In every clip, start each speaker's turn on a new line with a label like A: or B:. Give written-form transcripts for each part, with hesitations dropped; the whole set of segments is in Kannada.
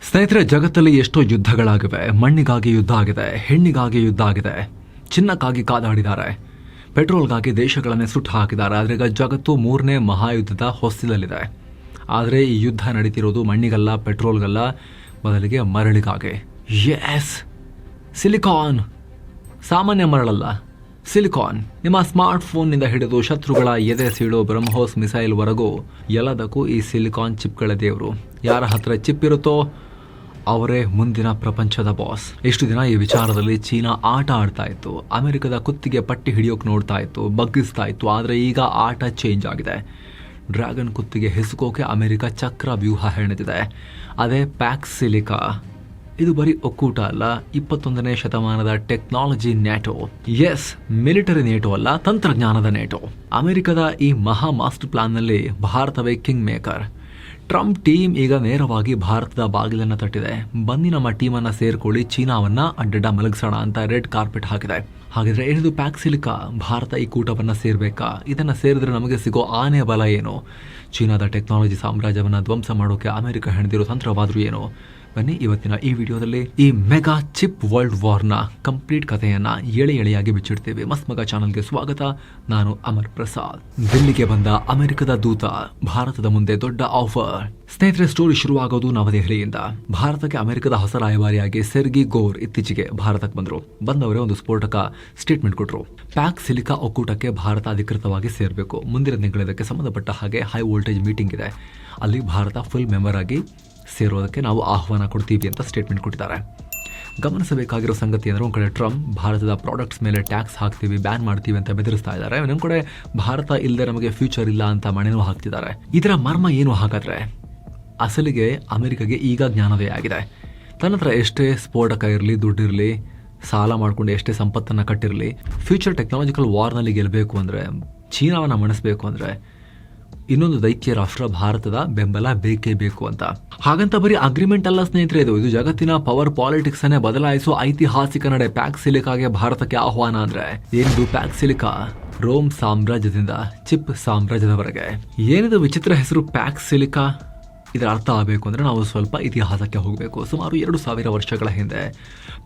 A: ಸ್ನೇಹಿತರೆ, ಜಗತ್ತಲ್ಲಿ ಎಷ್ಟೋ ಯುದ್ಧಗಳಾಗಿವೆ. ಮಣ್ಣಿಗಾಗಿ ಯುದ್ಧ ಆಗಿದೆ, ಹೆಣ್ಣಿಗಾಗಿ ಯುದ್ಧ ಆಗಿದೆ, ಚಿನ್ನಕ್ಕಾಗಿ ಕಾದಾಡಿದ್ದಾರೆ, ಪೆಟ್ರೋಲ್ಗಾಗಿ ದೇಶಗಳನ್ನೇ ಸುಟ್ಟು ಹಾಕಿದ್ದಾರೆ. ಆದರೆ ಈಗ ಜಗತ್ತು 3ನೇ ಮಹಾಯುದ್ಧದ ಹೊಸ್ತಿಲಲ್ಲಿದೆ. ಆದರೆ ಈ ಯುದ್ಧ ನಡೀತಿರೋದು ಮಣ್ಣಿಗಲ್ಲ, ಪೆಟ್ರೋಲ್ಗಲ್ಲ, ಬದಲಿಗೆ ಮರಳಿಗಾಗಿ. S, silicon. ಸಾಮಾನ್ಯ ಮರಳಲ್ಲ, ಸಿಲಿಕಾನ್. ನಿಮ್ಮ ಸ್ಮಾರ್ಟ್ ಫೋನ್ನಿಂದ ಹಿಡಿದು ಶತ್ರುಗಳ ಎದೆ ಸೀಳೋ ಬ್ರಹ್ಮೋಸ್ ಮಿಸೈಲ್ವರೆಗೂ ಎಲ್ಲದಕ್ಕೂ ಈ ಸಿಲಿಕಾನ್ ಚಿಪ್ಗಳ ದೇವರು. ಯಾರ ಹತ್ರ ಚಿಪ್ ಇರುತ್ತೋ ಅವರೇ ಮುಂದಿನ ಪ್ರಪಂಚದ ಬಾಸ್. ಇಷ್ಟು ದಿನ ಈ ವಿಚಾರದಲ್ಲಿ ಚೀನಾ ಆಟ ಆಡ್ತಾ ಇತ್ತು, ಅಮೆರಿಕದ ಕುತ್ತಿಗೆ ಪಟ್ಟಿ ಹಿಡಿಯೋಕೆ ನೋಡ್ತಾ ಇತ್ತು, ಬಗ್ಗಿಸ್ತಾ ಇತ್ತು. ಆದರೆ ಈಗ ಆಟ ಚೇಂಜ್ ಆಗಿದೆ. ಡ್ರ್ಯಾಗನ್ ಕುತ್ತಿಗೆ ಹೆಸುಕೋಕೆ ಅಮೆರಿಕ ಚಕ್ರ ವ್ಯೂಹ ಹೆಣೆದಿದೆ. ಅದೇ ಪ್ಯಾಕ್ಸ್ ಸಿಲಿಕಾ. ಇದು ಬರೀ ಒಕ್ಕೂಟ ಅಲ್ಲ, 21ನೇ ಶತಮಾನದ technology NATO. S, military NATO ಅಲ್ಲ, ತಂತ್ರಜ್ಞಾನದ ನೇಟೋ. ಅಮೆರಿಕದ ಈ ಮಹಾ ಮಾಸ್ಟರ್ ಪ್ಲಾನ್ನಲ್ಲಿ ಭಾರತವೇ ಕಿಂಗ್ ಮೇಕರ್. ಟ್ರಂಪ್ ಟೀಮ್ ಈಗ ನೇರವಾಗಿ ಭಾರತದ ಬಾಗಿಲನ್ನು ತಟ್ಟಿದೆ. ಬನ್ನಿ ನಮ್ಮ ಟೀಮನ್ನು ಸೇರ್ಕೊಳ್ಳಿ, ಚೀನಾವನ್ನ ಅಡ್ಡಡ್ಡ ಮಲಗಿಸೋಣ ಅಂತ ರೆಡ್ ಕಾರ್ಪೆಟ್ ಹಾಕಿದೆ. ಹಾಗಿದ್ರೆ ಏನಿದು ಪ್ಯಾಕ್ ಸಿಲಿಕಾ? ಭಾರತ ಈ ಕೂಟವನ್ನು ಸೇರ್ಬೇಕಾ? ಇದನ್ನು ಸೇರಿದ್ರೆ ನಮಗೆ ಸಿಗೋ ಆನೆ ಬಲ ಏನು? ಚೀನಾದ ಟೆಕ್ನಾಲಜಿ ಸಾಮ್ರಾಜ್ಯವನ್ನು ಧ್ವಂಸ ಮಾಡೋಕೆ ಅಮೆರಿಕ ಹೆಣೆದಿರೋ ತಂತ್ರವಾದ್ರೂ ಏನು? ಬನ್ನಿ ಇವತ್ತಿನ ಈ ವಿಡಿಯೋದಲ್ಲಿ ಈ ಮೆಗಾ ಚಿಪ್ ವರ್ಲ್ಡ್ ವಾರ್ನ ಕಂಪ್ಲೀಟ್ ಕಥೆಯನ್ನ ಎಳೆಯಾಗಿ ಬಿಚ್ಚಿಡ್ತೇವೆ. ಮಸ್ತ್ ಮಗ ಚಾನಲ್ಗೆ ಸ್ವಾಗತ. ನಾನು ಅಮರ್ ಪ್ರಸಾದ್. ದಿಲ್ಲಿಗೆ ಬಂದ ಅಮೆರಿಕದ ದೂತ ಭಾರತದ ಮುಂದೆ ದೊಡ್ಡ ಆಫರ್. ಸ್ನೇಹಿತರೆ, ಸ್ಟೋರಿ ಶುರುವಾಗೋದು ನವದೆಹಲಿಯಿಂದ. ಭಾರತಕ್ಕೆ ಅಮೆರಿಕದ ಹೊಸ ರಾಯಭಾರಿಯಾಗಿ ಸೆರ್ಗಿ ಗೋರ್ ಇತ್ತೀಚೆಗೆ ಭಾರತಕ್ಕೆ ಬಂದವರೇ ಒಂದು ಸ್ಫೋಟಕ ಸ್ಟೇಟ್ಮೆಂಟ್ ಕೊಟ್ಟರು. ಪ್ಯಾಕ್ ಸಿಲಿಕಾ ಒಕ್ಕೂಟಕ್ಕೆ ಭಾರತ ಅಧಿಕೃತವಾಗಿ ಸೇರಬೇಕು. ಮುಂದಿನ ತಿಂಗಳಿದಕ್ಕೆ ಸಂಬಂಧಪಟ್ಟ ಹಾಗೆ ಹೈ ವೋಲ್ಟೇಜ್ ಮೀಟಿಂಗ್ ಇದೆ. ಅಲ್ಲಿ ಭಾರತ ಫುಲ್ ಮೆಂಬರ್ ಆಗಿ ಸೇರೋದಕ್ಕೆ ನಾವು ಆಹ್ವಾನ ಕೊಡ್ತೀವಿ ಅಂತ ಸ್ಟೇಟ್ಮೆಂಟ್ ಕೊಟ್ಟಿದ್ದಾರೆ. ಗಮನಿಸಬೇಕಾಗಿರೋ ಸಂಗತಿ ಅಂದರೆ, ಒಂದು ಕಡೆ ಟ್ರಂಪ್ ಭಾರತದ ಪ್ರಾಡಕ್ಟ್ಸ್ ಮೇಲೆ ಟ್ಯಾಕ್ಸ್ ಹಾಕ್ತೀವಿ, ಬ್ಯಾನ್ ಮಾಡ್ತೀವಿ ಅಂತ ಬೆದರಿಸ್ತಾ ಇದ್ದಾರೆ. ಇನ್ನೊಂದು ಕಡೆ ಭಾರತ ಇಲ್ಲದೆ ನಮಗೆ ಫ್ಯೂಚರ್ ಇಲ್ಲ ಅಂತ ಮಣೆನೂ ಹಾಕ್ತಿದ್ದಾರೆ. ಇದರ ಮರ್ಮ ಏನು ಹಾಗಾದ್ರೆ? ಅಸಲಿಗೆ ಅಮೆರಿಕಗೆ ಈಗ ಜ್ಞಾನವೇ ಆಗಿದೆ. ತನ್ನ ಹತ್ರ ಎಷ್ಟೇ ಸ್ಫೋಟಕ ಇರಲಿ, ದುಡ್ಡಿರಲಿ, ಸಾಲ ಮಾಡಿಕೊಂಡು ಎಷ್ಟೇ ಸಂಪತ್ತನ್ನು ಕಟ್ಟಿರಲಿ, ಫ್ಯೂಚರ್ ಟೆಕ್ನಾಲಜಿಕಲ್ ವಾರ್ನಲ್ಲಿ ಗೆಲ್ಲಬೇಕು ಅಂದರೆ, ಚೀನಾವನ್ನು ಮಣಿಸಬೇಕು ಅಂದರೆ ಇನ್ನೊಂದು ದೈತ್ಯ ರಾಷ್ಟ್ರ ಭಾರತದ ಬೆಂಬಲ ಬೇಕೇ ಬೇಕು ಅಂತ. ಹಾಗಂತ ಬರೀ ಅಗ್ರಿಮೆಂಟ್ ಅಲ್ಲ ಸ್ನೇಹಿತರೆ, ಇದು ಜಗತ್ತಿನ ಪವರ್ ಪಾಲಿಟಿಕ್ಸ್ ಅನ್ನೇ ಬದಲಾಯಿಸುವ ಐತಿಹಾಸಿಕ ನಡೆ. ಪ್ಯಾಕ್ ಸಿಲಿಕಾಗೆ ಭಾರತಕ್ಕೆ ಆಹ್ವಾನ ಅಂದ್ರೆ ಏನಿದು? ಪ್ಯಾಕ್ ಸಿಲಿಕಾ ರೋಮ್ ಸಾಮ್ರಾಜ್ಯದಿಂದ ಚಿಪ್ ಸಾಮ್ರಾಜ್ಯದವರೆಗೆ. ಏನಿದು ವಿಚಿತ್ರ ಹೆಸರು ಪ್ಯಾಕ್ ಸಿಲಿಕಾ? ಇದರ ಅರ್ಥ ಆಗಬೇಕು ಅಂದರೆ ನಾವು ಸ್ವಲ್ಪ ಇತಿಹಾಸಕ್ಕೆ ಹೋಗಬೇಕು. ಸುಮಾರು 2000 ವರ್ಷಗಳ ಹಿಂದೆ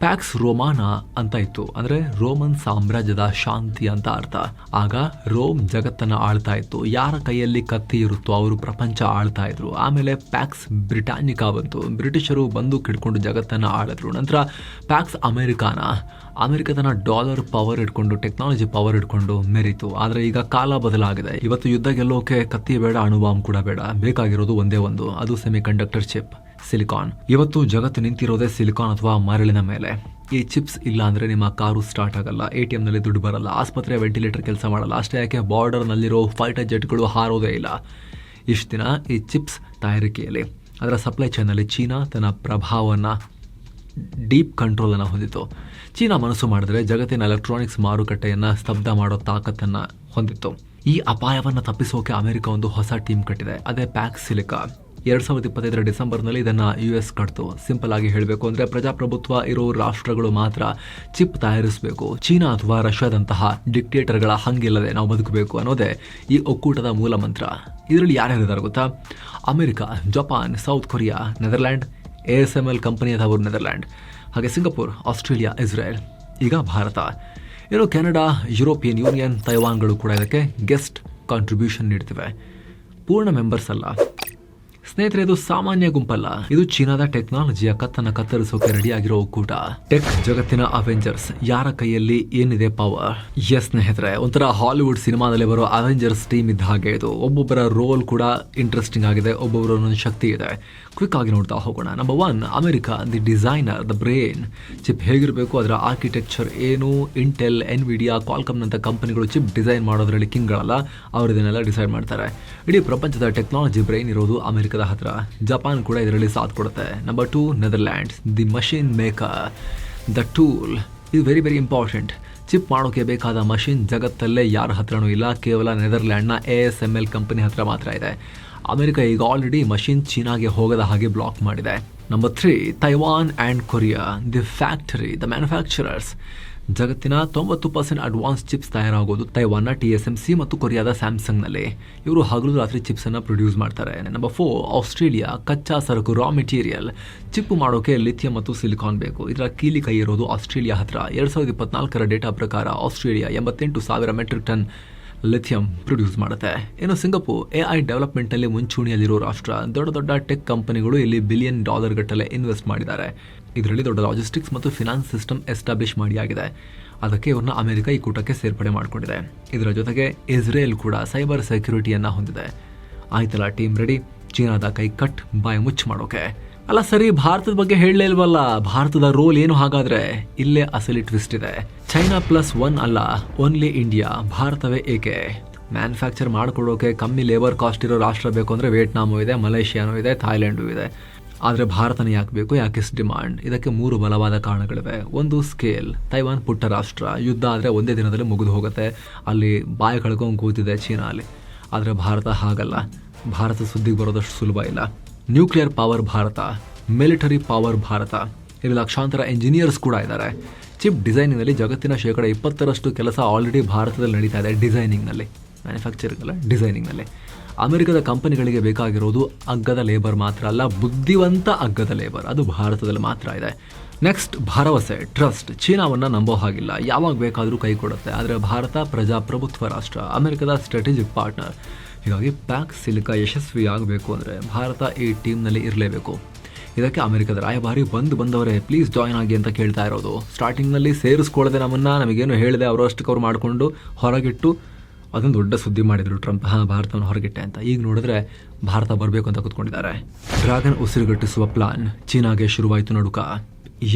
A: ಪ್ಯಾಕ್ಸ್ ರೋಮಾನ ಅಂತ ಇತ್ತು. ಅಂದರೆ ರೋಮನ್ ಸಾಮ್ರಾಜ್ಯದ ಶಾಂತಿ ಅಂತ ಅರ್ಥ. ಆಗ ರೋಮ್ ಜಗತ್ತನ್ನು ಆಳ್ತಾ ಇತ್ತು. ಯಾರ ಕೈಯಲ್ಲಿ ಕತ್ತಿ ಇರುತ್ತೋ ಅವರು ಪ್ರಪಂಚ ಆಳ್ತಾ ಇದ್ರು. ಆಮೇಲೆ ಪ್ಯಾಕ್ಸ್ ಬ್ರಿಟಾನಿಕಾ ಬಂತು. ಬ್ರಿಟಿಷರು ಬಂದು ಕಿಡ್ಕೊಂಡು ಜಗತ್ತನ್ನು ಆಳಿದ್ರು. ನಂತರ ಪ್ಯಾಕ್ಸ್ ಅಮೆರಿಕತನ ಡಾಲರ್ ಪವರ್ ಇಟ್ಕೊಂಡು, ಟೆಕ್ನಾಲಜಿ ಪವರ್ ಇಟ್ಕೊಂಡು ಮೆರಿತು. ಆದರೆ ಈಗ ಕಾಲ ಬದಲಾಗಿದೆ. ಇವತ್ತು ಯುದ್ಧ ಗೆಲ್ಲೋಕೆ ಕತ್ತಿ ಬೇಡ, ಅಣುಬಾಂಬ್ ಕೂಡ ಬೇಡ. ಬೇಕಾಗಿರೋದು ಒಂದೇ ಒಂದು, ಅದು ಸೆಮಿ ಕಂಡಕ್ಟರ್ ಚಿಪ್, ಸಿಲಿಕಾನ್. ಇವತ್ತು ಜಗತ್ತು ನಿಂತಿರೋದೇ ಸಿಲಿಕಾನ್ ಅಥವಾ ಮರಳಿನ ಮೇಲೆ. ಈ ಚಿಪ್ಸ್ ಇಲ್ಲ ಅಂದ್ರೆ ನಿಮ್ಮ ಕಾರು ಸ್ಟಾರ್ಟ್ ಆಗಲ್ಲ, ATM ನಲ್ಲಿ ದುಡ್ಡು ಬರಲ್ಲ, ಆಸ್ಪತ್ರೆ ವೆಂಟಿಲೇಟರ್ ಕೆಲಸ ಮಾಡಲ್ಲ. ಅಷ್ಟೇ ಯಾಕೆ, ಬಾರ್ಡರ್ ನಲ್ಲಿರೋ ಫೈಟರ್ ಜೆಟ್ಗಳು ಹಾರೋದೇ ಇಲ್ಲ. ಇಷ್ಟು ದಿನ ಈ ಚಿಪ್ಸ್ ತಯಾರಿಕೆಯಲ್ಲಿ, ಅದರ ಸಪ್ಲೈ ಚೈನಲ್ಲಿ ಚೀನಾ ತನ್ನ ಪ್ರಭಾವವನ್ನು, ಡೀಪ್ ಕಂಟ್ರೋಲನ್ನು ಹೊಂದಿತ್ತು. ಚೀನಾ ಮನಸ್ಸು ಮಾಡಿದ್ರೆ ಜಗತ್ತಿನ ಎಲೆಕ್ಟ್ರಾನಿಕ್ಸ್ ಮಾರುಕಟ್ಟೆಯನ್ನು ಸ್ತಬ್ಧ ಮಾಡೋ ತಾಕತ್ತನ್ನು ಹೊಂದಿತ್ತು. ಈ ಅಪಾಯವನ್ನು ತಪ್ಪಿಸೋಕೆ ಅಮೆರಿಕ ಒಂದು ಹೊಸ ಟೀಮ್ ಕಟ್ಟಿದೆ. ಅದೇ ಪ್ಯಾಕ್ ಸಿಲಿಕಾ. 2025 ಡಿಸೆಂಬರ್ನಲ್ಲಿ ಇದನ್ನು US ಕಟ್ತು. ಸಿಂಪಲ್ ಆಗಿ ಹೇಳಬೇಕು ಅಂದರೆ, ಪ್ರಜಾಪ್ರಭುತ್ವ ಇರೋ ರಾಷ್ಟ್ರಗಳು ಮಾತ್ರ ಚಿಪ್ ತಯಾರಿಸಬೇಕು. ಚೀನಾ ಅಥವಾ ರಷ್ಯಾದಂತಹ ಡಿಕ್ಟೇಟರ್ಗಳ ಹಂಗಿಲ್ಲದೆ ನಾವು ಬದುಕಬೇಕು ಅನ್ನೋದೇ ಈ ಒಕ್ಕೂಟದ ಮೂಲ ಮಂತ್ರ. ಇದರಲ್ಲಿ ಯಾರ್ಯಾರಿದ್ದಾರೆ ಗೊತ್ತಾ? America, Japan, south Korea, Netherland, ASML ಕಂಪನಿಯದವರು ನೆದರ್ಲ್ಯಾಂಡ್, ಹಾಗೆ ಸಿಂಗಪುರ್, ಆಸ್ಟ್ರೇಲಿಯಾ, ಇಸ್ರೇಲ್, ಈಗ ಭಾರತ. ಇನ್ನು ಕೆನಡಾ, ಯುರೋಪಿಯನ್ ಯೂನಿಯನ್, ತೈವಾನ್ಗಳು ಕೂಡ ಇದಕ್ಕೆ ಗೆಸ್ಟ್ ಕಾಂಟ್ರಿಬ್ಯೂಷನ್ ನೀಡ್ತಿವೆ. ಪೂರ್ಣ ಮೆಂಬರ್ಸ್ ಅಲ್ಲ ಸ್ನೇಹಿತರೆ, ಇದು ಸಾಮಾನ್ಯ ಗುಂಪಲ್ಲ. ಇದು ಚೀನಾದ ಟೆಕ್ನಾಲಜಿಯ ಕತ್ತನ್ನು ಕತ್ತರಿಸೋಕೆ ರೆಡಿಯಾಗಿರೋ ಒಕ್ಕೂಟ. ಟೆಕ್ ಜಗತ್ತಿನ ಅವೆಂಜರ್ಸ್. ಯಾರ ಕೈಯಲ್ಲಿ ಏನಿದೆ ಪವರ್? ಎಸ್ ಸ್ನೇಹಿತರೆ, ಒಂಥರ ಹಾಲಿವುಡ್ ಸಿನಿಮಾದಲ್ಲಿ ಬರೋ ಅವೆಂಜರ್ಸ್ ಟೀಮ್ ಇದ್ದ ಹಾಗೆ ಇದು. ಒಬ್ಬೊಬ್ಬರ ರೋಲ್ ಕೂಡ ಇಂಟ್ರೆಸ್ಟಿಂಗ್ ಆಗಿದೆ, ಒಬ್ಬೊಬ್ಬರ ಒಂದೊಂದು ಶಕ್ತಿ ಇದೆ. ಕ್ವಿಕ್ ಆಗಿ ನೋಡ್ತಾ ಹೋಗೋಣ. Number 1, America, the designer, the brain. Chip ಹೇಗಿರಬೇಕು, ಅದರ ಆರ್ಕಿಟೆಕ್ಚರ್ ಏನು? ಇಂಟೆಲ್, ಎನ್ವಿಡಿಯಾ, ಕ್ವಾಲ್ಕಮ್ನಂಥ ಕಂಪನಿಗಳು ಚಿಪ್ ಡಿಸೈನ್ ಮಾಡೋದ್ರಲ್ಲಿ ಕಿಂಗ್ಗಳಲ್ಲ, ಅವರು ಇದನ್ನೆಲ್ಲ ಡಿಸೈಡ್ ಮಾಡ್ತಾರೆ. ಇಡೀ ಪ್ರಪಂಚದ ಟೆಕ್ನಾಲಜಿ ಬ್ರೈನ್ ಇರೋದು ಅಮೆರಿಕದ ಹತ್ರ. ಜಪಾನ್ ಕೂಡ ಇದರಲ್ಲಿ ಸಾಥ್ ಕೊಡುತ್ತೆ. Number 2, Netherlands, the machine maker, the tool. ಇದು ವೆರಿ ವೆರಿ ಇಂಪಾರ್ಟೆಂಟ್. ಚಿಪ್ ಮಾಡೋಕೆ ಬೇಕಾದ ಮಷಿನ್ ಜಗತ್ತಲ್ಲೇ ಯಾರ ಹತ್ರನೂ ಇಲ್ಲ, ಕೇವಲ ನೆದರ್ಲ್ಯಾಂಡ್ನ ASML ಕಂಪನಿ ಹತ್ರ ಮಾತ್ರ ಇದೆ. ಅಮೆರಿಕ ಈಗ ಆಲ್ರೆಡಿ ಮಷಿನ್ ಚೀನಾಗೆ ಹೋಗದ ಹಾಗೆ ಬ್ಲಾಕ್ ಮಾಡಿದೆ. Number 3, Taiwan and Korea, the factory, the manufacturers. ಜಗತ್ತಿನ 90% ಅಡ್ವಾನ್ಸ್ ಚಿಪ್ಸ್ ತಯಾರಾಗೋದು ತೈವಾನ್ನ TSMC ಮತ್ತು ಕೊರಿಯಾದ ಸ್ಯಾಮ್ಸಂಗ್ನಲ್ಲಿ. ಇವರು ಹಗಲು ರಾತ್ರಿ ಚಿಪ್ಸನ್ನು ಪ್ರೊಡ್ಯೂಸ್ ಮಾಡ್ತಾರೆ. Number 4 Australia. ಕಚ್ಚಾ ಸರಕು ರಾ ಮೆಟೀರಿಯಲ್. ಚಿಪ್ ಮಾಡೋಕೆ ಲಿಥಿಯಂ ಮತ್ತು ಸಿಲಿಕಾನ್ ಬೇಕು. ಇದರ ಕೀಲಿ ಕೈ ಇರೋದು ಆಸ್ಟ್ರೇಲಿಯಾ ಹತ್ರ. 2024 ಡೇಟಾ ಪ್ರಕಾರ Australia 88,000 metric ton lithium produce ಮಾಡುತ್ತೆ. ಇನ್ನು ಸಿಂಗಪೂರ್ AI ಡೆವಲಪ್ಮೆಂಟ್ನಲ್ಲಿ ಮುಂಚೂಣಿಯಲ್ಲಿರೋ ರಾಷ್ಟ್ರ. ದೊಡ್ಡ ದೊಡ್ಡ ಟೆಕ್ ಕಂಪನಿಗಳು ಇಲ್ಲಿ $ಬಿಲಿಯನ್ ಗಟ್ಟಲೆ ಇನ್ವೆಸ್ಟ್ ಮಾಡಿದ್ದಾರೆ. ಇದರಲ್ಲಿ ದೊಡ್ಡ ಲಾಜಿಸ್ಟಿಕ್ಸ್ ಮತ್ತು ಫಿನಾನ್ಸ್ ಸಿಸ್ಟಮ್ ಎಸ್ಟಾಬ್ಲಿಷ್ ಮಾಡಿಯಾಗಿದೆ. ಅದಕ್ಕೆ ಇವ್ರನ್ನ ಅಮೆರಿಕ ಈ ಕೂಟಕ್ಕೆ ಸೇರ್ಪಡೆ ಮಾಡಿಕೊಂಡಿದೆ. ಇದರ ಜೊತೆಗೆ ಇಸ್ರೇಲ್ ಕೂಡ ಸೈಬರ್ ಸೆಕ್ಯೂರಿಟಿಯನ್ನು ಹೊಂದಿದೆ. ಆಯ್ತಲ್ಲ, ಟೀಮ್ ರೆಡಿ. ಚೀನಾದ ಕೈ ಕಟ್ ಬಾಯಿ ಮುಚ್ಚ ಮಾಡೋಕೆ. ಅಲ್ಲ ಸರಿ, ಭಾರತದ ಬಗ್ಗೆ ಹೇಳಲೇ ಇಲ್ವಲ್ಲ. ಭಾರತದ ರೋಲ್ ಏನು ಹಾಗಾದ್ರೆ? ಇಲ್ಲೇ ಅಸಲಿ ಟ್ವಿಸ್ಟ್ ಇದೆ. ಚೈನಾ +1 ಅಲ್ಲ, ಓನ್ಲಿ ಇಂಡಿಯಾ. ಭಾರತವೇ ಏಕೆ? ಮ್ಯಾನುಫ್ಯಾಕ್ಚರ್ ಮಾಡಿಕೊಡೋಕೆ ಕಮ್ಮಿ ಲೇಬರ್ ಕಾಸ್ಟ್ ಇರೋ ರಾಷ್ಟ್ರ ಬೇಕು ಅಂದರೆ ವಿಯೆಟ್ನಾಮು ಇದೆ, ಮಲೇಷಿಯಾನೂ ಇದೆ, ಥಾಯ್ಲೆಂಡು ಇದೆ. ಆದರೆ ಭಾರತನೇ ಯಾಕೆ ಬೇಕು? ಯಾಕೆ ಡಿಮಾಂಡ್? ಇದಕ್ಕೆ 3 ಬಲವಾದ ಕಾರಣಗಳಿವೆ. ಒಂದು, ಸ್ಕೇಲ್. ತೈವಾನ್ ಪುಟ್ಟ ರಾಷ್ಟ್ರ. ಯುದ್ಧ ಆದರೆ ಒಂದೇ ದಿನದಲ್ಲಿ ಮುಗಿದು ಹೋಗುತ್ತೆ. ಅಲ್ಲಿ ಬಾಯಿ ಕಳ್ಕೊಂಡು ಕೂತಿದೆ ಚೀನಾ ಅಲ್ಲಿ. ಆದರೆ ಭಾರತ ಹಾಗಲ್ಲ. ಭಾರತ ಸುದ್ದಿಗೆ ಬರೋದಷ್ಟು ಸುಲಭ ಇಲ್ಲ. Nuclear power Bharat, military power Bharat. ಇಲ್ಲಿ ಲಕ್ಷಾಂತರ ಇಂಜಿನಿಯರ್ಸ್ ಕೂಡ ಇದ್ದಾರೆ. ಚಿಪ್ ಡಿಸೈನಿಂಗ್ನಲ್ಲಿ ಜಗತ್ತಿನ 20% ಕೆಲಸ ಆಲ್ರೆಡಿ ಭಾರತದಲ್ಲಿ ನಡೀತಾ ಇದೆ. ಡಿಸೈನಿಂಗ್ನಲ್ಲಿ, ಮ್ಯಾನುಫ್ಯಾಕ್ಚರಿಂಗ್ ಅಲ್ಲ, ಡಿಸೈನಿಂಗ್ನಲ್ಲಿ. ಅಮೆರಿಕದ ಕಂಪನಿಗಳಿಗೆ ಬೇಕಾಗಿರೋದು ಅಗ್ಗದ ಲೇಬರ್ ಮಾತ್ರ ಅಲ್ಲ, ಬುದ್ಧಿವಂತ ಅಗ್ಗದ ಲೇಬರ್. ಅದು ಭಾರತದಲ್ಲಿ ಮಾತ್ರ ಇದೆ. ನೆಕ್ಸ್ಟ್, ಭರವಸೆ, ಟ್ರಸ್ಟ್. ಚೀನಾವನ್ನು ನಂಬೋ ಹಾಗಿಲ್ಲ, ಯಾವಾಗ ಬೇಕಾದರೂ ಕೈ ಕೊಡುತ್ತೆ. ಆದರೆ ಭಾರತ ಪ್ರಜಾಪ್ರಭುತ್ವ ರಾಷ್ಟ್ರ, ಅಮೆರಿಕದ ಸ್ಟ್ರಾಟಜಿಕ್ ಪಾರ್ಟ್ನರ್. ಹೀಗಾಗಿ ಪ್ಯಾಕ್ ಸಿಲಿಕಾ ಯಶಸ್ವಿಯಾಗಬೇಕು ಅಂದರೆ ಭಾರತ ಈ ಟೀಮ್ನಲ್ಲಿ ಇರಲೇಬೇಕು. ಇದಕ್ಕೆ ಅಮೆರಿಕದ ರಾಯಭಾರಿ ಬಂದವರೇ ಪ್ಲೀಸ್ ಜಾಯ್ನ್ ಆಗಿ ಅಂತ ಕೇಳ್ತಾ ಇರೋದು. ಸ್ಟಾರ್ಟಿಂಗ್ನಲ್ಲಿ ಸೇರಿಸ್ಕೊಳ್ಳದೆ ನಮಗೇನು ಹೇಳಿದೆ ಅವರು ಅಷ್ಟಕ್ಕೆ ಅವ್ರು ಮಾಡಿಕೊಂಡು ಹೊರಗಿಟ್ಟು ಅದೊಂದು ದೊಡ್ಡ ಸುದ್ದಿ ಮಾಡಿದರು ಟ್ರಂಪ್. ಭಾರತವನ್ನು ಹೊರಗಿಟ್ಟೆ ಅಂತ. ಈಗ ನೋಡಿದ್ರೆ ಭಾರತ ಬರಬೇಕು ಅಂತ ಕೂತ್ಕೊಂಡಿದ್ದಾರೆ. Dragon ಉಸಿರುಗಟ್ಟಿಸುವ plan. ಚೀನಾಗೆ ಶುರುವಾಯಿತು ನಡುಕ.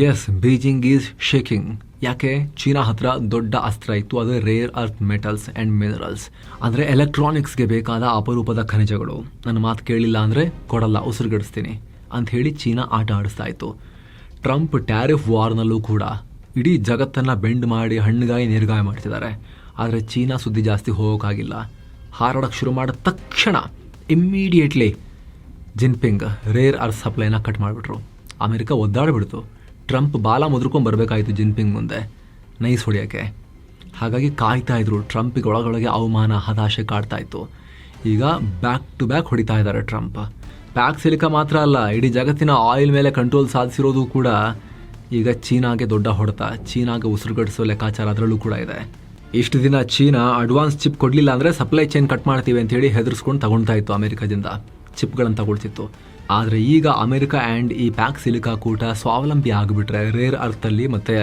A: Yes, Beijing is shaking. ಯಾಕೆ? ಚೀನಾ ಹತ್ರ ದೊಡ್ಡ ಅಸ್ತ್ರ ಇತ್ತು, ಅದು rare earth metals and minerals. ಅಂದರೆ ಎಲೆಕ್ಟ್ರಾನಿಕ್ಸ್ಗೆ ಬೇಕಾದ ಅಪರೂಪದ ಖನಿಜಗಳು. ನನ್ನ ಮಾತು ಕೇಳಿಲ್ಲ ಅಂದರೆ ಕೊಡಲ್ಲ, ಉಸಿರುಗಡಿಸ್ತೀನಿ ಅಂತ ಹೇಳಿ ಚೀನಾ ಆಟ ಆಡಿಸ್ತಾ ಇತ್ತು. ಟ್ರಂಪ್ ಟ್ಯಾರಿಫ್ ವಾರ್ನಲ್ಲೂ ಕೂಡ ಇಡೀ ಜಗತ್ತನ್ನು ಬೆಂಡ್ ಮಾಡಿ ಹಣ್ಣುಗಾಯಿ ನೀರ್ಗಾಯ ಮಾಡ್ತಿದ್ದಾರೆ. ಆದರೆ ಚೀನಾ ಸುದ್ದಿ ಜಾಸ್ತಿ ಹೋಗೋಕ್ಕಾಗಿಲ್ಲ. ಹಾರಾಡೋಕ್ಕೆ ಶುರು ಮಾಡಿದ ತಕ್ಷಣ ಇಮ್ಮಿಡಿಯೇಟ್ಲಿ ಜಿನ್ಪಿಂಗ್ ರೇರ್ ಅರ್ತ್ ಸಪ್ಲೈನ ಕಟ್ ಮಾಡಿಬಿಟ್ರು. ಅಮೆರಿಕ ಒದ್ದಾಡಿಬಿಡ್ತು. ಟ್ರಂಪ್ ಬಾಲ ಮುದ್ರಕೊಂಡು ಬರಬೇಕಾಯಿತು ಜಿನ್ಪಿಂಗ್ ಮುಂದೆ ನೈಸ್ ಹೊಡೆಯೋಕ್ಕೆ. ಹಾಗಾಗಿ ಕಾಯ್ತಾ ಇದ್ರು. ಟ್ರಂಪಿಗೆ ಒಳಗೊಳಗೆ ಅವಮಾನ, ಹತಾಶೆ ಕಾಡ್ತಾ ಇತ್ತು. ಈಗ ಬ್ಯಾಕ್ ಟು ಬ್ಯಾಕ್ ಹೊಡಿತಾ ಇದ್ದಾರೆ ಟ್ರಂಪ್. ಪ್ಯಾಕ್ ಸಿಲಿಕಾ ಮಾತ್ರ ಅಲ್ಲ, ಇಡೀ ಜಗತ್ತಿನ ಆಯಿಲ್ ಮೇಲೆ ಕಂಟ್ರೋಲ್ ಸಾಧಿಸಿರೋದು ಕೂಡ ಈಗ ಚೀನಾಗೆ ದೊಡ್ಡ ಹೊಡೆತ. ಚೀನಾಗೆ ಉಸಿರುಗಡಿಸೋ ಲೆಕ್ಕಾಚಾರ ಅದರಲ್ಲೂ ಕೂಡ ಇದೆ. ಇಷ್ಟು ದಿನ ಚೀನಾ ಅಡ್ವಾನ್ಸ್ ಚಿಪ್ ಕೊಡಲಿಲ್ಲ ಅಂದರೆ ಸಪ್ಲೈ ಚೈನ್ ಕಟ್ ಮಾಡ್ತೀವಿ ಅಂತೇಳಿ ಹೆದರ್ಸ್ಕೊಂಡು ತಗೊಳ್ತಾ ಇತ್ತು. ಅಮೆರಿಕದಿಂದ ಚಿಪ್ಗಳನ್ನು ತಗೊಳ್ತಿತ್ತು. ಆದರೆ ಈಗ ಅಮೆರಿಕ ಆ್ಯಂಡ್ ಈ ಪ್ಯಾಕ್ ಸಿಲಿಕಾ ಕೂಟ ಸ್ವಾವಲಂಬಿ ಆಗಿಬಿಟ್ರೆ ರೇರ್ ಅರ್ಥಲ್ಲಿ ಮತ್ತು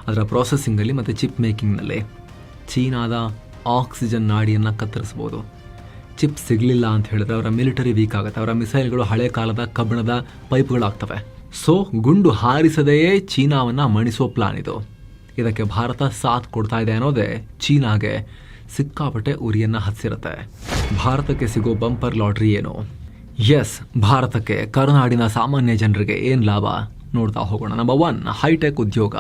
A: ಅದರ ಪ್ರೊಸೆಸಿಂಗಲ್ಲಿ ಮತ್ತು ಚಿಪ್ ಮೇಕಿಂಗ್ನಲ್ಲಿ ಚೀನಾದ ಆಕ್ಸಿಜನ್ ನಾಡಿಯನ್ನು ಕತ್ತರಿಸ್ಬೋದು. ಚಿಪ್ ಸಿಗಲಿಲ್ಲ ಅಂತ ಹೇಳಿದ್ರೆ ಅವರ ಮಿಲಿಟರಿ ವೀಕ್ ಆಗುತ್ತೆ. ಅವರ ಮಿಸೈಲ್ಗಳು ಹಳೆ ಕಾಲದ ಕಬ್ಬಿಣದ ಪೈಪ್ಗಳಾಗ್ತವೆ. ಸೊ ಗುಂಡು ಹಾರಿಸದೆಯೇ ಚೀನಾವನ್ನು ಮಣಿಸೋ ಪ್ಲಾನ್ ಇದು. ಇದಕ್ಕೆ ಭಾರತ ಸಾಥ್ ಕೊಡ್ತಾ ಇದೆ ಅನ್ನೋದೇ ಚೀನಾಗೆ ಸಿಕ್ಕಾಪಟ್ಟೆ ಉರಿಯನ್ನು ಹಚ್ಚಿರುತ್ತೆ. ಭಾರತಕ್ಕೆ ಸಿಗೋ ಬಂಪರ್ ಲಾಟ್ರಿ ಏನು? ಎಸ್, ಭಾರತಕ್ಕೆ, ಕರುನಾಡಿನ ಸಾಮಾನ್ಯ ಜನರಿಗೆ ಏನು ಲಾಭ ನೋಡ್ತಾ ಹೋಗೋಣ. ನಂಬರ್ 1, ಹೈಟೆಕ್ ಉದ್ಯೋಗ.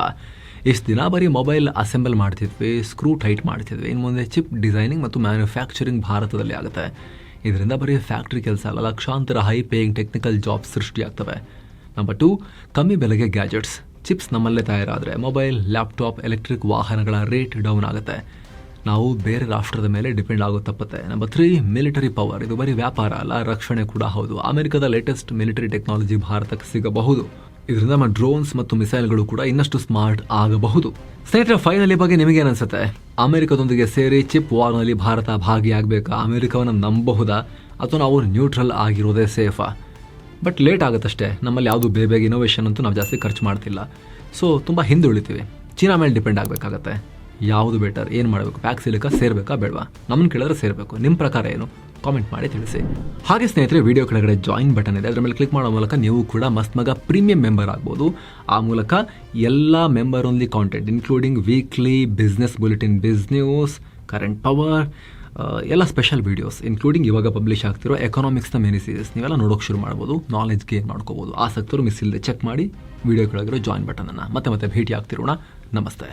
A: ಇಷ್ಟು ದಿನ ಬರೀ ಮೊಬೈಲ್ ಅಸೆಂಬಲ್ ಮಾಡ್ತಿದ್ವಿ, ಸ್ಕ್ರೂ ಟೈಟ್ ಮಾಡ್ತಿದ್ವಿ. ಇನ್ನು ಮುಂದೆ ಚಿಪ್ ಡಿಸೈನಿಂಗ್ ಮತ್ತು ಮ್ಯಾನುಫ್ಯಾಕ್ಚರಿಂಗ್ ಭಾರತದಲ್ಲಿ ಆಗುತ್ತೆ. ಇದರಿಂದ ಬರೀ ಫ್ಯಾಕ್ಟ್ರಿ ಕೆಲಸ ಅಲ್ಲ, ಲಕ್ಷಾಂತರ ಹೈ ಪೇಯಿಂಗ್ ಟೆಕ್ನಿಕಲ್ ಜಾಬ್ಸ್ ಸೃಷ್ಟಿಯಾಗ್ತವೆ. ನಂಬರ್ 2, ಕಮ್ಮಿ ಬೆಲೆಗೆ ಗ್ಯಾಜೆಟ್ಸ್. ಚಿಪ್ಸ್ ನಮ್ಮಲ್ಲೇ ತಯಾರಾದರೆ ಮೊಬೈಲ್, ಲ್ಯಾಪ್ಟಾಪ್, ಎಲೆಕ್ಟ್ರಿಕ್ ವಾಹನಗಳ ರೇಟ್ ಡೌನ್ ಆಗುತ್ತೆ. ನಾವು ಬೇರೆ ರಾಷ್ಟ್ರದ ಮೇಲೆ ಡಿಪೆಂಡ್ ಆಗೋ ತಪ್ಪುತ್ತೆ. Number 3, military power. ಇದು ಬರೀ ವ್ಯಾಪಾರ ಅಲ್ಲ, ರಕ್ಷಣೆ ಕೂಡ ಹೌದು. ಅಮೆರಿಕದ ಲೇಟೆಸ್ಟ್ ಮಿಲಿಟರಿ ಟೆಕ್ನಾಲಜಿ ಭಾರತಕ್ಕೆ ಸಿಗಬಹುದು. ಇದರಿಂದ ನಮ್ಮ ಡ್ರೋನ್ಸ್ ಮತ್ತು ಮಿಸೈಲ್ಗಳು ಕೂಡ ಇನ್ನಷ್ಟು ಸ್ಮಾರ್ಟ್ ಆಗಬಹುದು. ಸ್ನೇಹಿತರೆ, ಫೈನಲಿ ಬಗ್ಗೆ ನಿಮಗೇನು ಅನ್ಸುತ್ತೆ? ಅಮೆರಿಕದೊಂದಿಗೆ ಸೇರಿ ಚಿಪ್ ವಾರ್ನಲ್ಲಿ ಭಾರತ ಭಾಗಿಯಾಗಬೇಕಾ? ಅಮೆರಿಕವನ್ನು ನಂಬಬಹುದಾ ಅಥವಾ ನಾವು ನ್ಯೂಟ್ರಲ್ ಆಗಿರೋದೇ ಸೇಫಾ? ಬಟ್ ಲೇಟ್ ಆಗುತ್ತಷ್ಟೇ. ನಮ್ಮಲ್ಲಿ ಯಾವುದು ಬೇಗ ಇನೋವೇಷನ್ ಅಂತೂ ನಾವು ಜಾಸ್ತಿ ಖರ್ಚು ಮಾಡ್ತಿಲ್ಲ. ಸೊ ತುಂಬ ಹಿಂದೆ ಉಳಿತೀವಿ. ಚೀನಾ ಮೇಲೆ ಡಿಪೆಂಡ್ ಆಗಬೇಕಾಗತ್ತೆ. ಯಾವುದು ಬೆಟರ್? ಏನು ಮಾಡಬೇಕು? ಪ್ಯಾಕ್ ಸಿಲಿಕಾ ಸೇರಬೇಕಾ ಬೇಡವಾ? ನಮ್ಮನ್ನು ಕೇಳಿದ್ರೆ ಸೇರಬೇಕು. ನಿಮ್ಮ ಪ್ರಕಾರ ಏನು? ಕಾಮೆಂಟ್ ಮಾಡಿ ತಿಳಿಸಿ. ಹಾಗೆ ಸ್ನೇಹಿತರೆ, ವಿಡಿಯೋ ಕೆಳಗಡೆ ಜಾಯಿನ್ ಬಟನ್ ಇದೆ, ಅದರ ಮೇಲೆ ಕ್ಲಿಕ್ ಮಾಡೋ ಮೂಲಕ ನೀವು ಕೂಡ ಮಸ್ತ್ ಮಗ ಪ್ರೀಮಿಯಂ ಮೆಂಬರ್ ಆಗ್ಬೋದು. ಆ ಮೂಲಕ ಎಲ್ಲ member only content including weekly business bulletin, news, current power, ಎಲ್ಲ ಸ್ಪೆಷಲ್ ವೀಡಿಯೋಸ್ ಇನ್ಕ್ಲೂಡಿಂಗ್ ಇವಾಗ ಪಬ್ಲಿಷ್ ಆಗ್ತಿರೋ ಎಕನಾಮಿಕ್ಸ್ನ ಮಿನಿ ಸೀರೀಸ್ ನೀವೆಲ್ಲ ನೋಡೋಕೆ ಶುರು ಮಾಡ್ಬೋದು. ನಾಲೆಜ್ ಗೇನ್ ಮಾಡ್ಕೋಬೋದು. ಆಸಕ್ತರು ಮಿಸ್ ಇಲ್ಲದೆ ಚೆಕ್ ಮಾಡಿ ವಿಡಿಯೋ ಕೆಳಗಿರೋ ಜಾಯಿನ್ ಬಟನನ್ನು. ಮತ್ತೆ ಭೇಟಿ ಆಗ್ತಿರೋಣ. ನಮಸ್ತೆ.